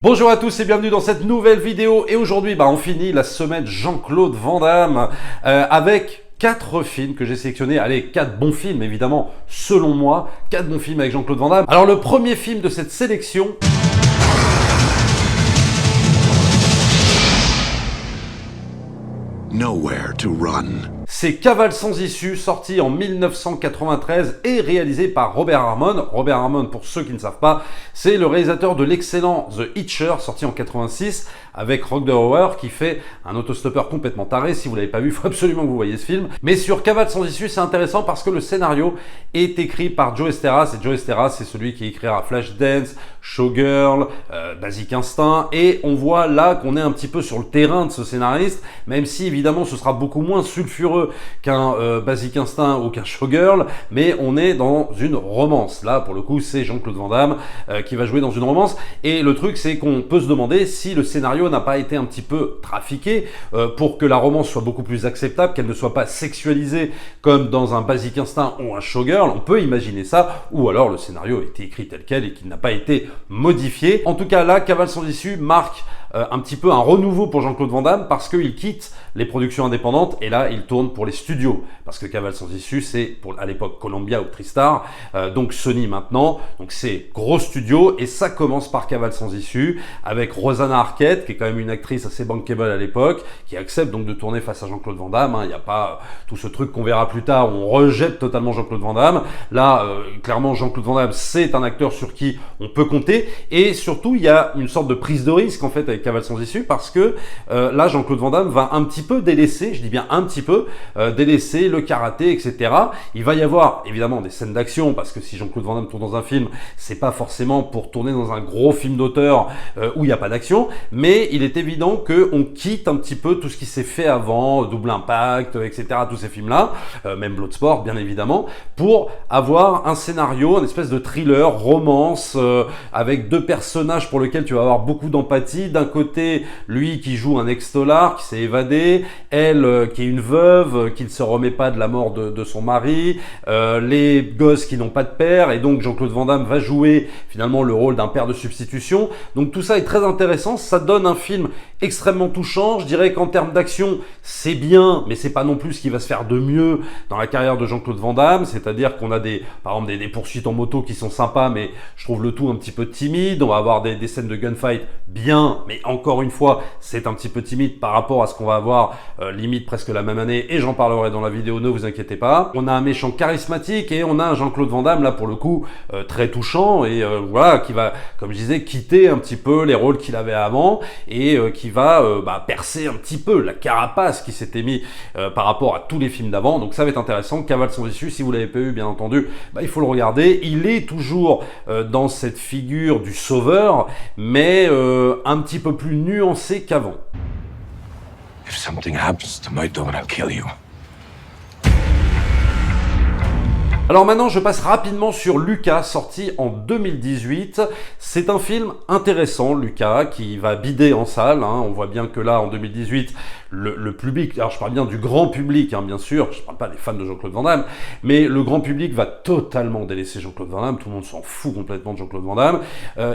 Bonjour à tous et bienvenue dans cette nouvelle vidéo. Et aujourd'hui, on finit la semaine Jean-Claude Van Damme avec 4 films que j'ai sélectionnés. Allez, 4 bons films évidemment, selon moi. 4 bons films avec Jean-Claude Van Damme. Alors le premier film de cette sélection... Nowhere to run. C'est Cavale sans issue, sorti en 1993 et réalisé par Robert Harmon. Robert Harmon, pour ceux qui ne savent pas, c'est le réalisateur de l'excellent The Hitcher, sorti en 86, avec Rutger Hauer, qui fait un autostoppeur complètement taré. Si vous l'avez pas vu, il faut absolument que vous voyez ce film. Mais sur Cavale sans issue, c'est intéressant parce que le scénario est écrit par Joe Esteras. Et Joe Esteras, c'est celui qui écrira Flashdance, Showgirl, Basic Instinct. Et on voit là qu'on est un petit peu sur le terrain de ce scénariste, même si évidemment ce sera beaucoup moins sulfureux qu'un Basic Instinct ou qu'un Showgirl, mais on est dans une romance. Là, pour le coup, c'est Jean-Claude Van Damme qui va jouer dans une romance. Et le truc, c'est qu'on peut se demander si le scénario n'a pas été un petit peu trafiqué pour que la romance soit beaucoup plus acceptable, qu'elle ne soit pas sexualisée comme dans un Basic Instinct ou un Showgirl. On peut imaginer ça, ou alors le scénario a été écrit tel quel et qu'il n'a pas été modifié. En tout cas, là, Cavale sans issue marque un petit peu un renouveau pour Jean-Claude Van Damme parce qu'il quitte les productions indépendantes et là il tourne pour les studios, parce que Cavale sans issue c'est pour à l'époque Columbia ou Tristar, donc Sony maintenant, donc c'est gros studio. Et ça commence par Cavale sans issue avec Rosanna Arquette, qui est quand même une actrice assez bankable à l'époque, qui accepte donc de tourner face à Jean-Claude Van Damme. Il n'y a pas tout ce truc qu'on verra plus tard où on rejette totalement Jean-Claude Van Damme. Là clairement Jean-Claude Van Damme c'est un acteur sur qui on peut compter, et surtout il y a une sorte de prise de risque en fait avec Cavale sans issue, parce que là Jean-Claude Van Damme va un petit peu délaisser, je dis bien un petit peu, délaisser le karaté, etc. Il va y avoir évidemment des scènes d'action, parce que si Jean-Claude Van Damme tourne dans un film, c'est pas forcément pour tourner dans un gros film d'auteur où il n'y a pas d'action, mais il est évident qu'on quitte un petit peu tout ce qui s'est fait avant, Double Impact, etc., tous ces films-là, même Bloodsport bien évidemment, pour avoir un scénario, une espèce de thriller, romance, avec 2 personnages pour lesquels tu vas avoir beaucoup d'empathie. D'un côté, lui qui joue un ex-tolard qui s'est évadé, elle qui est une veuve, qui ne se remet pas de la mort de son mari, les gosses qui n'ont pas de père, et donc Jean-Claude Van Damme va jouer finalement le rôle d'un père de substitution. Donc tout ça est très intéressant, ça donne un film extrêmement touchant. Je dirais qu'en termes d'action, c'est bien, mais c'est pas non plus ce qui va se faire de mieux dans la carrière de Jean-Claude Van Damme, c'est-à-dire qu'on a par exemple des poursuites en moto qui sont sympas, mais je trouve le tout un petit peu timide. On va avoir des scènes de gunfight bien, mais encore une fois, c'est un petit peu timide par rapport à ce qu'on va avoir limite presque la même année, et j'en parlerai dans la vidéo, ne vous inquiétez pas. On a un méchant charismatique et on a un Jean-Claude Van Damme là pour le coup très touchant, et voilà, qui va, comme je disais, quitter un petit peu les rôles qu'il avait avant, et qui va percer un petit peu la carapace qui s'était mis par rapport à tous les films d'avant. Donc ça va être intéressant. Cavale sans issue, si vous l'avez pas vu bien entendu, il faut le regarder. Il est toujours dans cette figure du sauveur, mais un petit peu plus nuancé qu'avant. If something happens to my daughter, I'll kill you. Alors maintenant, je passe rapidement sur Lucas, sorti en 2018. C'est un film intéressant, Lucas, qui va bider en salle. On voit bien que là, en 2018, le public, alors je parle bien du grand public, bien sûr, je parle pas des fans de Jean-Claude Van Damme, mais le grand public va totalement délaisser Jean-Claude Van Damme. Tout le monde s'en fout complètement de Jean-Claude Van Damme.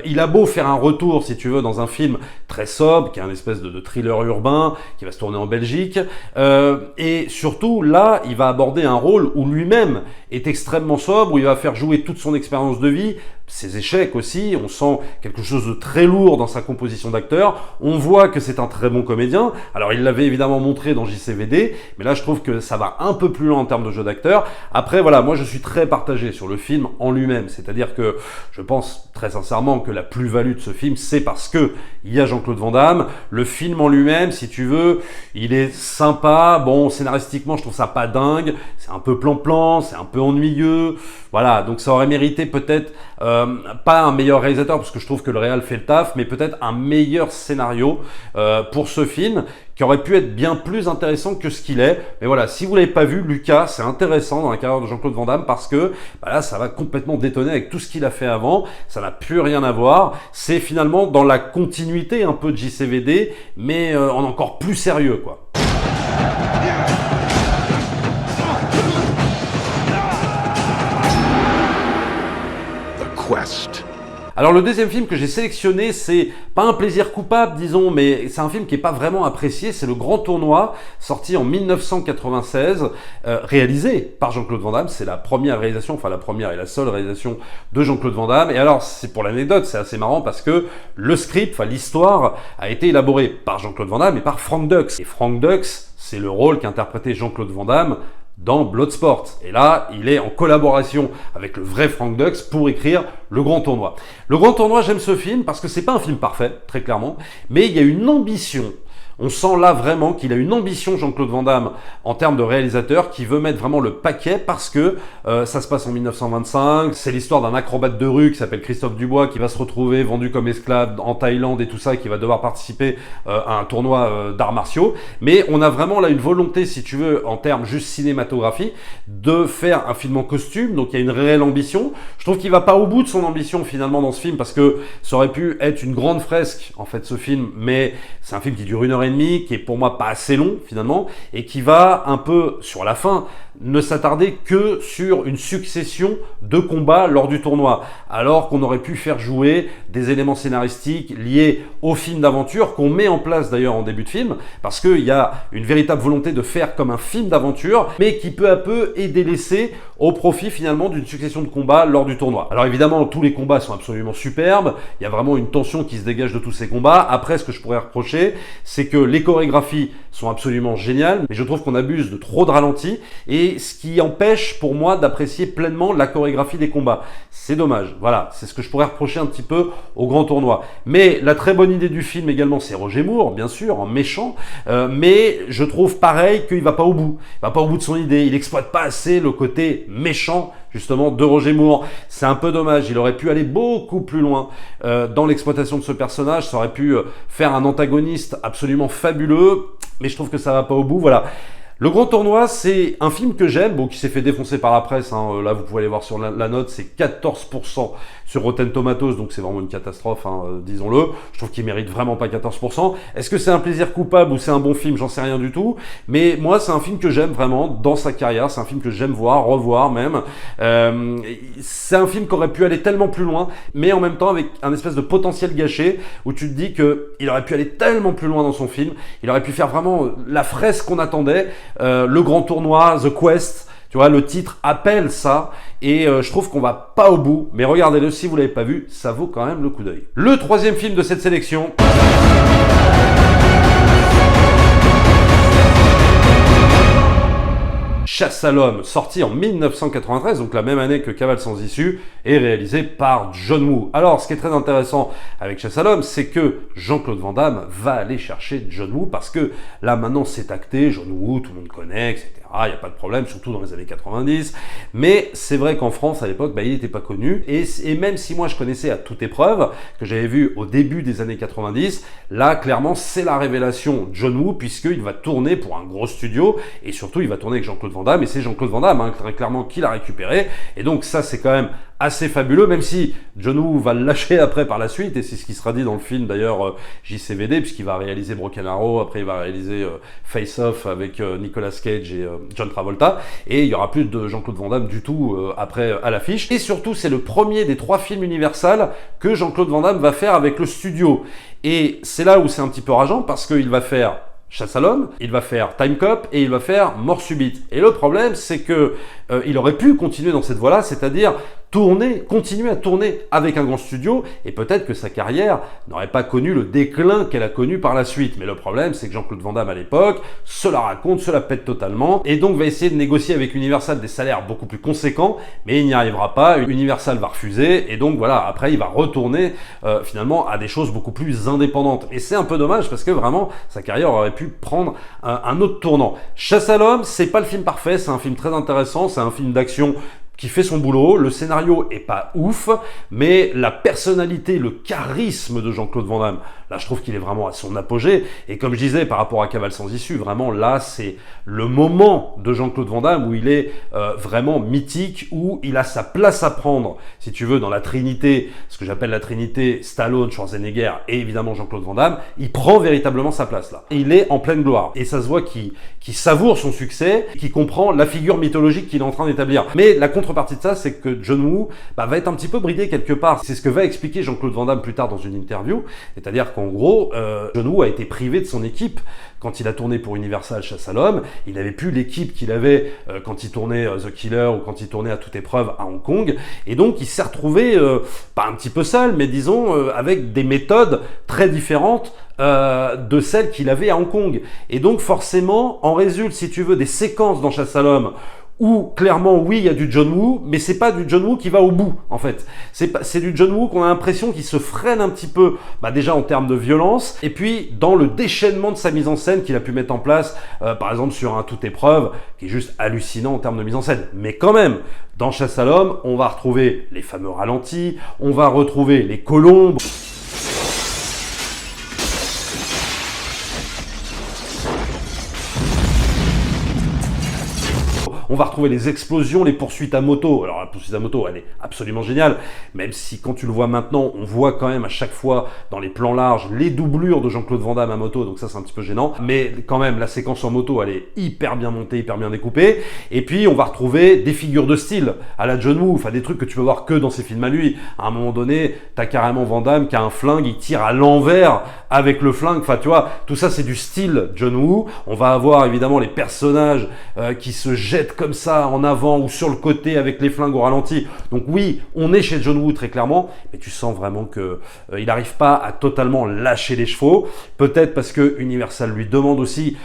Il a beau faire un retour, si tu veux, dans un film très sobre, qui est un espèce de thriller urbain, qui va se tourner en Belgique. Et surtout, là, il va aborder un rôle où lui-même est extrêmement sobre, où il va faire jouer toute son expérience de vie, ses échecs aussi. On sent quelque chose de très lourd dans sa composition d'acteur. On voit que c'est un très bon comédien. Alors il l'avait évidemment montré dans JCVD, mais là je trouve que ça va un peu plus loin en termes de jeu d'acteur. Après voilà, moi je suis très partagé sur le film en lui-même, c'est-à-dire que je pense très sincèrement que la plus-value de ce film, c'est parce que il y a Jean-Claude Van Damme. Le film en lui-même, si tu veux, il est sympa. Bon, scénaristiquement, je trouve ça pas dingue. C'est un peu plan-plan, c'est un peu ennuyeux. Voilà, donc ça aurait mérité peut-être pas un meilleur réalisateur, parce que je trouve que le réal fait le taf, mais peut-être un meilleur scénario pour ce film, qui aurait pu être bien plus intéressant que ce qu'il est. Mais voilà, si vous l'avez pas vu, Lucas, c'est intéressant dans la carrière de Jean-Claude Van Damme, parce que là, ça va complètement détonner avec tout ce qu'il a fait avant. Ça n'a plus rien à voir. C'est finalement dans la continuité un peu de JCVD, mais en encore plus sérieux, quoi. The quest Alors le deuxième film que j'ai sélectionné, c'est pas un plaisir coupable, disons, mais c'est un film qui est pas vraiment apprécié, c'est Le Grand Tournoi, sorti en 1996, réalisé par Jean-Claude Van Damme. C'est la première réalisation, enfin la première et la seule réalisation de Jean-Claude Van Damme. Et alors, c'est pour l'anecdote, c'est assez marrant parce que le script, enfin l'histoire, a été élaboré par Jean-Claude Van Damme et par Frank Dux. Et Frank Dux, c'est le rôle qu'interprétait Jean-Claude Van Damme dans Bloodsport. Et là, il est en collaboration avec le vrai Frank Dux pour écrire Le Grand Tournoi. Le Grand Tournoi, j'aime ce film parce que c'est pas un film parfait, très clairement, mais il y a une ambition. On sent là vraiment qu'il a une ambition, Jean-Claude Van Damme, en termes de réalisateur, qui veut mettre vraiment le paquet parce que ça se passe en 1925. C'est l'histoire d'un acrobate de rue qui s'appelle Christophe Dubois, qui va se retrouver vendu comme esclave en Thaïlande et tout ça, qui va devoir participer à un tournoi d'arts martiaux. Mais on a vraiment là une volonté, si tu veux, en termes juste cinématographie, de faire un film en costume. Donc il y a une réelle ambition. Je trouve qu'il va pas au bout de son ambition finalement dans ce film parce que ça aurait pu être une grande fresque en fait ce film, mais c'est un film qui dure 1h30, qui est pour moi pas assez long finalement, et qui va un peu, sur la fin, ne s'attarder que sur une succession de combats lors du tournoi, alors qu'on aurait pu faire jouer des éléments scénaristiques liés au film d'aventure qu'on met en place d'ailleurs en début de film, parce qu'il y a une véritable volonté de faire comme un film d'aventure, mais qui peu à peu est délaissé au profit finalement d'une succession de combats lors du tournoi. Alors évidemment, tous les combats sont absolument superbes, il y a vraiment une tension qui se dégage de tous ces combats. Après, ce que je pourrais reprocher, c'est que les chorégraphies sont absolument géniales, mais je trouve qu'on abuse de trop de ralentis, et ce qui empêche pour moi d'apprécier pleinement la chorégraphie des combats. C'est dommage, voilà, c'est ce que je pourrais reprocher un petit peu au Grand Tournoi. Mais la très bonne idée du film également, c'est Roger Moore, bien sûr, en méchant, mais je trouve pareil qu'il va pas au bout. Il va pas au bout de son idée, il exploite pas assez le côté méchant justement de Roger Moore. C'est un peu dommage, il aurait pu aller beaucoup plus loin dans l'exploitation de ce personnage, ça aurait pu faire un antagoniste absolument fabuleux, mais je trouve que ça va pas au bout, voilà. Le Grand Tournoi, c'est un film que j'aime, bon, qui s'est fait défoncer par la presse, hein. Là vous pouvez aller voir sur la note, c'est 14% sur Rotten Tomatoes, donc c'est vraiment une catastrophe, hein, disons-le. Je trouve qu'il mérite vraiment pas 14%. Est-ce que c'est un plaisir coupable ou c'est un bon film? J'en sais rien du tout, mais moi c'est un film que j'aime vraiment dans sa carrière, c'est un film que j'aime voir, revoir même. C'est un film qui aurait pu aller tellement plus loin, mais en même temps avec un espèce de potentiel gâché, où tu te dis qu'il aurait pu aller tellement plus loin dans son film, il aurait pu faire vraiment la fresque qu'on attendait. Le Grand Tournoi, The Quest, tu vois, le titre appelle ça, et je trouve qu'on va pas au bout, mais regardez-le, si vous l'avez pas vu, ça vaut quand même le coup d'œil. Le troisième film de cette sélection, Chasse à l'homme, sorti en 1993, donc la même année que Cavale sans issue, et réalisé par John Woo. Alors, ce qui est très intéressant avec Chasse à l'homme, c'est que Jean-Claude Van Damme va aller chercher John Woo, parce que là, maintenant, c'est acté, John Woo, tout le monde connaît, etc. Il n'y a pas de problème, surtout dans les années 90. Mais c'est vrai qu'en France, à l'époque, il n'était pas connu. Et même si moi, je connaissais à toute épreuve, que j'avais vu au début des années 90, là, clairement, c'est la révélation John Woo, puisqu'il va tourner pour un gros studio, et surtout, il va tourner avec Jean-Claude Van Damme, et c'est Jean-Claude Van Damme, hein, très clairement, qui l'a récupéré. Et donc, ça, c'est quand même assez fabuleux, même si John Woo va le lâcher après par la suite, et c'est ce qui sera dit dans le film d'ailleurs JCVD, puisqu'il va réaliser Broken Arrow, après il va réaliser Face Off avec Nicolas Cage et John Travolta, et il y aura plus de Jean-Claude Van Damme du tout après à l'affiche. Et surtout, c'est le premier des 3 films Universal que Jean-Claude Van Damme va faire avec le studio, et c'est là où c'est un petit peu rageant, parce qu'il va faire Chasse à l'homme, il va faire Time Cop et il va faire Mort subite. Et le problème, c'est que il aurait pu continuer dans cette voie-là, c'est-à-dire continuer à tourner avec un grand studio, et peut-être que sa carrière n'aurait pas connu le déclin qu'elle a connu par la suite. Mais le problème, c'est que Jean-Claude Van Damme à l'époque se la raconte, se la pète totalement, et donc va essayer de négocier avec Universal des salaires beaucoup plus conséquents, mais il n'y arrivera pas. Universal va refuser, et donc voilà, après il va retourner finalement à des choses beaucoup plus indépendantes. Et c'est un peu dommage, parce que vraiment, sa carrière aurait pu prendre un autre tournant. Chasse à l'homme, c'est pas le film parfait, c'est un film très intéressant, c'est un film d'action qui fait son boulot, le scénario est pas ouf, mais la personnalité, le charisme de Jean-Claude Van Damme, là je trouve qu'il est vraiment à son apogée, et comme je disais par rapport à Cavale sans issue, vraiment là c'est le moment de Jean-Claude Van Damme où il est vraiment mythique, où il a sa place à prendre, si tu veux, dans la trinité, ce que j'appelle la trinité Stallone, Schwarzenegger et évidemment Jean-Claude Van Damme, il prend véritablement sa place là. Il est en pleine gloire, et ça se voit qu'il savoure son succès, qu'il comprend la figure mythologique qu'il est en train d'établir. Mais la contrepartie contrepartie de ça, c'est que John Woo va être un petit peu bridé quelque part. C'est ce que va expliquer Jean-Claude Van Damme plus tard dans une interview. C'est-à-dire qu'en gros, John Woo a été privé de son équipe quand il a tourné pour Universal Chasse à l'homme. Il n'avait plus l'équipe qu'il avait quand il tournait The Killer ou quand il tournait à toute épreuve à Hong Kong. Et donc, il s'est retrouvé, pas un petit peu seul, mais disons, avec des méthodes très différentes de celles qu'il avait à Hong Kong. Et donc, forcément, en résulte, si tu veux, des séquences dans Chasse à l'homme où clairement oui il y a du John Woo, mais c'est pas du John Woo qui va au bout en fait. C'est du John Woo qu'on a l'impression qu'il se freine un petit peu, déjà en termes de violence, et puis dans le déchaînement de sa mise en scène qu'il a pu mettre en place, par exemple sur un Toute épreuve, qui est juste hallucinant en termes de mise en scène. Mais quand même, dans Chasse à l'homme, on va retrouver les fameux ralentis, on va retrouver les colombes. On va retrouver les explosions, les poursuites à moto. Alors la poursuite à moto, elle est absolument géniale, même si quand tu le vois maintenant, on voit quand même à chaque fois dans les plans larges les doublures de Jean-Claude Van Damme à moto, donc ça c'est un petit peu gênant. Mais quand même, la séquence en moto, elle est hyper bien montée, hyper bien découpée. Et puis on va retrouver des figures de style à la John Woo, enfin des trucs que tu peux voir que dans ses films à lui. À un moment donné, t'as carrément Van Damme qui a un flingue, il tire à l'envers avec le flingue. Enfin tu vois, tout ça c'est du style John Woo. On va avoir évidemment les personnages qui se jettent comme ça en avant ou sur le côté avec les flingues au ralenti. Donc oui, on est chez John Woo très clairement, mais tu sens vraiment que il n'arrive pas à totalement lâcher les chevaux. Peut-être parce que Universal lui demande aussi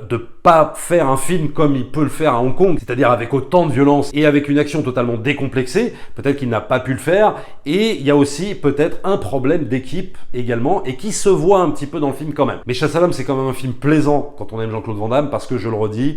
de pas faire un film comme il peut le faire à Hong Kong, c'est-à-dire avec autant de violence et avec une action totalement décomplexée. Peut-être qu'il n'a pas pu le faire, et il y a aussi peut-être un problème d'équipe également, et qui se voit un petit peu dans le film quand même. Mais Chasse à l'homme, c'est quand même un film plaisant quand on aime Jean-Claude Van Damme, parce que je le redis,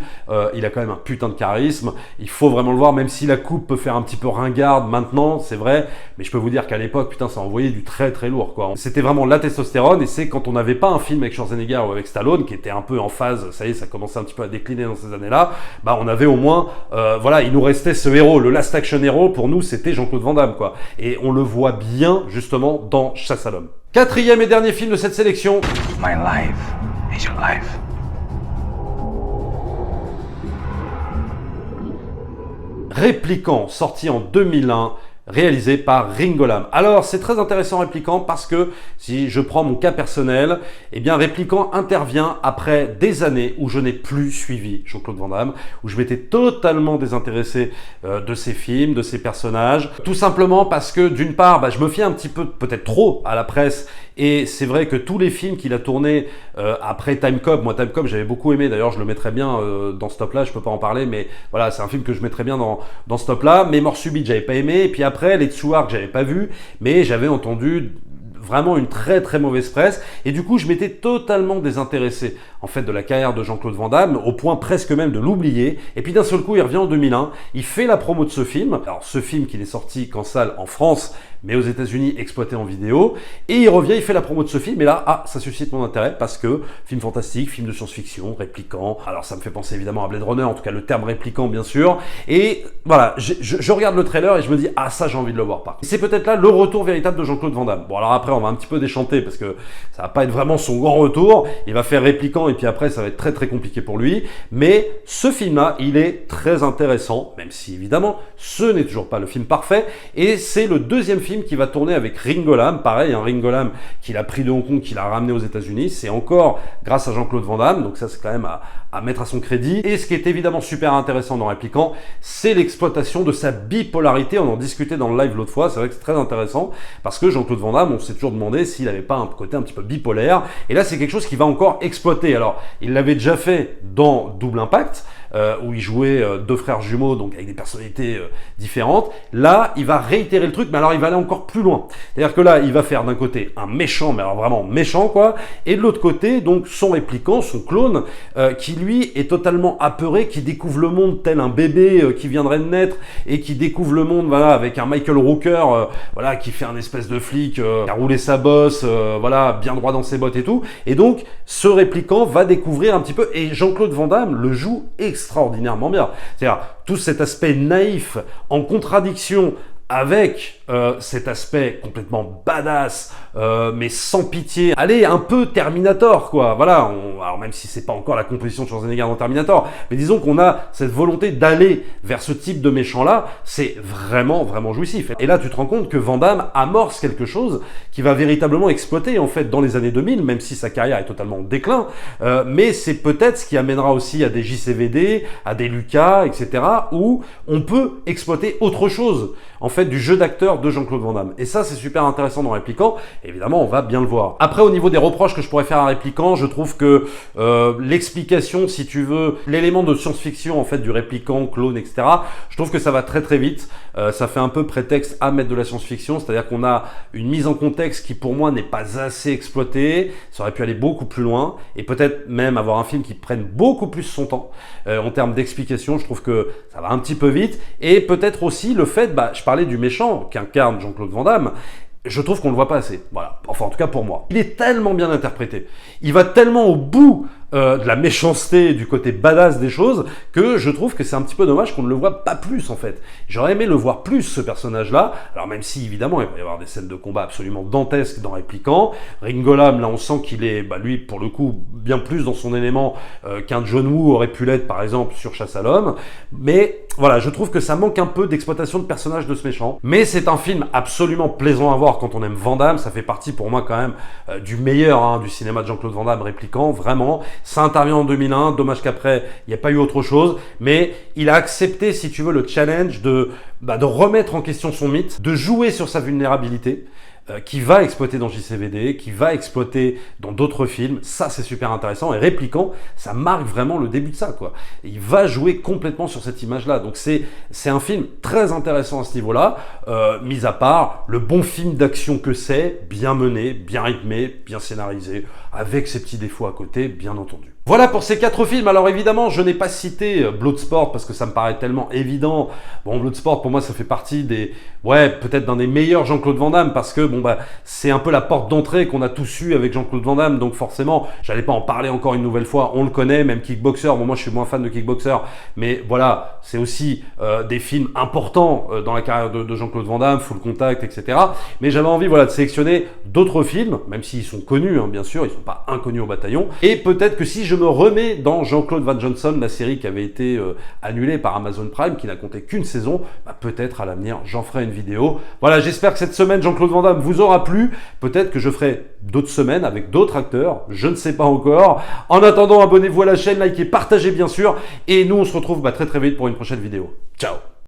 il a quand même un putain de charisme. Il faut vraiment le voir, même si la coupe peut faire un petit peu ringarde maintenant, c'est vrai, mais je peux vous dire qu'à l'époque, putain, ça envoyait du très très lourd, quoi. C'était vraiment la testostérone, et c'est quand on n'avait pas un film avec Schwarzenegger ou avec Stallone, qui était un peu en phase, ça y est, ça commençait un petit peu à décliner dans ces années-là, on avait au moins, il nous restait ce héros, le last action hero, pour nous, c'était Jean-Claude Van Damme, quoi. Et on le voit bien, justement, dans Chasse à l'homme. Quatrième et dernier film de cette sélection. My life is your life. Répliquant, sorti en 2001, réalisé par Ringo Lam. Alors, c'est très intéressant Répliquant parce que, si je prends mon cas personnel, Répliquant intervient après des années où je n'ai plus suivi Jean-Claude Van Damme, où je m'étais totalement désintéressé de ses films, de ses personnages, tout simplement parce que, d'une part, je me fiais un petit peu, peut-être trop, à la presse, et c'est vrai que tous les films qu'il a tournés après Time Cop, moi Time Cop j'avais beaucoup aimé, d'ailleurs je le mettrais bien dans ce top là, je peux pas en parler, mais voilà, c'est un film que je mettrais bien dans ce top là. Mais Mort Subite j'avais pas aimé, et puis après Les Tsuars que j'avais pas vu, mais j'avais entendu vraiment une très très mauvaise presse, et du coup je m'étais totalement désintéressé en fait de la carrière de Jean-Claude Van Damme, au point presque même de l'oublier. Et puis d'un seul coup il revient en 2001, il fait la promo de ce film, alors ce film qui n'est sorti qu'en salle en France, mais aux États-Unis exploité en vidéo, et il revient, il fait la promo de ce film, et là, ça suscite mon intérêt, parce que film fantastique, film de science-fiction, répliquant, alors ça me fait penser évidemment à Blade Runner, en tout cas le terme répliquant bien sûr, et voilà, je regarde le trailer et je me dis, ça j'ai envie de le voir par contre. C'est peut-être là le retour véritable de Jean-Claude Van Damme. Bon alors après on va un petit peu déchanter, parce que ça va pas être vraiment son grand retour, il va faire répliquant, et puis après ça va être très très compliqué pour lui, mais ce film-là, il est très intéressant, même si évidemment, ce n'est toujours pas le film parfait, et c'est le deuxième film qui va tourner avec Ringo Lam, pareil, Ringo Lam qu'il a pris de Hong Kong, qu'il a ramené aux États-Unis, c'est encore grâce à Jean-Claude Van Damme, donc ça c'est quand même à mettre à son crédit. Et ce qui est évidemment super intéressant dans Répliquant, c'est l'exploitation de sa bipolarité. On en discutait dans le live l'autre fois, c'est vrai que c'est très intéressant, parce que Jean-Claude Van Damme, on s'est toujours demandé s'il n'avait pas un côté un petit peu bipolaire, et là c'est quelque chose qu'il va encore exploiter. Alors, il l'avait déjà fait dans Double Impact, où il jouait deux frères jumeaux, donc avec des personnalités différentes. Là, il va réitérer le truc, mais alors il va aller encore plus loin. C'est-à-dire que là, il va faire d'un côté un méchant, mais alors vraiment méchant, quoi, et de l'autre côté, donc son répliquant, son clone, qui lui est totalement apeuré, qui découvre le monde tel un bébé qui viendrait de naître, et qui découvre le monde, voilà, avec un Michael Rooker, voilà, qui fait un espèce de flic, qui a roulé sa bosse, voilà, bien droit dans ses bottes et tout. Et donc, ce répliquant va découvrir un petit peu, et Jean-Claude Van Damme le joue extraordinairement bien. C'est-à-dire, tout cet aspect naïf, en contradiction avec cet aspect complètement badass, mais sans pitié. Allez, un peu Terminator, quoi. Voilà, alors même si c'est pas encore la composition de Schwarzenegger dans Terminator, mais disons qu'on a cette volonté d'aller vers ce type de méchant-là, c'est vraiment, vraiment jouissif. Et là, tu te rends compte que Van Damme amorce quelque chose qui va véritablement exploiter, en fait, dans les années 2000, même si sa carrière est totalement en déclin, mais c'est peut-être ce qui amènera aussi à des JCVD, à des Lucas, etc., où on peut exploiter autre chose, en fait, du jeu d'acteur de Jean-Claude Van Damme. Et ça, c'est super intéressant dans Répliquant. Évidemment, on va bien le voir. Après, au niveau des reproches que je pourrais faire à Répliquant, je trouve que l'explication, si tu veux, l'élément de science-fiction, en fait, du Répliquant, clone, etc., je trouve que ça va très très vite. Ça fait un peu prétexte à mettre de la science-fiction, c'est-à-dire qu'on a une mise en contexte qui, pour moi, n'est pas assez exploitée. Ça aurait pu aller beaucoup plus loin et peut-être même avoir un film qui prenne beaucoup plus son temps en termes d'explication. Je trouve que ça va un petit peu vite. Et peut-être aussi le fait, je parlais du méchant qu'incarne Jean-Claude Van Damme. Je trouve qu'on le voit pas assez. Voilà. Enfin, en tout cas pour moi. Il est tellement bien interprété. Il va tellement au bout de la méchanceté, du côté badass des choses, que je trouve que c'est un petit peu dommage qu'on ne le voit pas plus, en fait. J'aurais aimé le voir plus, ce personnage-là. Alors, même si, évidemment, il va y avoir des scènes de combat absolument dantesques dans Répliquant. Ringo Lam, là, on sent qu'il est, lui, pour le coup, bien plus dans son élément qu'un John Woo aurait pu l'être, par exemple, sur Chasse à l'homme. Mais, voilà, je trouve que ça manque un peu d'exploitation de personnage de ce méchant. Mais c'est un film absolument plaisant à voir quand on aime Van Damme. Ça fait partie, pour moi, quand même, du meilleur du cinéma de Jean-Claude Van Damme, Répliquant, vraiment. Ça intervient en 2001, dommage qu'après, il n'y a pas eu autre chose, mais il a accepté, si tu veux, le challenge de remettre en question son mythe, de jouer sur sa vulnérabilité, qui va exploiter dans JCVD, qui va exploiter dans d'autres films. Ça, c'est super intéressant. Et Répliquant, ça marque vraiment le début de ça, quoi. Et il va jouer complètement sur cette image-là. Donc, c'est un film très intéressant à ce niveau-là, mis à part le bon film d'action que c'est, bien mené, bien rythmé, bien scénarisé, avec ses petits défauts à côté, bien entendu. Voilà pour ces 4 films. Alors évidemment, je n'ai pas cité Bloodsport parce que ça me paraît tellement évident. Bon, Bloodsport, pour moi, ça fait partie peut-être d'un des meilleurs Jean-Claude Van Damme parce que, c'est un peu la porte d'entrée qu'on a tous eu avec Jean-Claude Van Damme. Donc forcément, j'allais pas en parler encore une nouvelle fois. On le connaît, même Kickboxer. Bon, moi, je suis moins fan de Kickboxer. Mais voilà, c'est aussi des films importants dans la carrière de Jean-Claude Van Damme, Full Contact, etc. Mais j'avais envie, de sélectionner d'autres films, même s'ils sont connus, bien sûr. Ils sont pas inconnus au bataillon. Et peut-être que si je me remets dans Jean-Claude Van Johnson, la série qui avait été annulée par Amazon Prime, qui n'a compté qu'une saison, peut-être à l'avenir, j'en ferai une vidéo. Voilà, j'espère que cette semaine, Jean-Claude Van Damme vous aura plu. Peut-être que je ferai d'autres semaines avec d'autres acteurs, je ne sais pas encore. En attendant, abonnez-vous à la chaîne, likez, partagez bien sûr. Et nous, on se retrouve très très vite pour une prochaine vidéo. Ciao!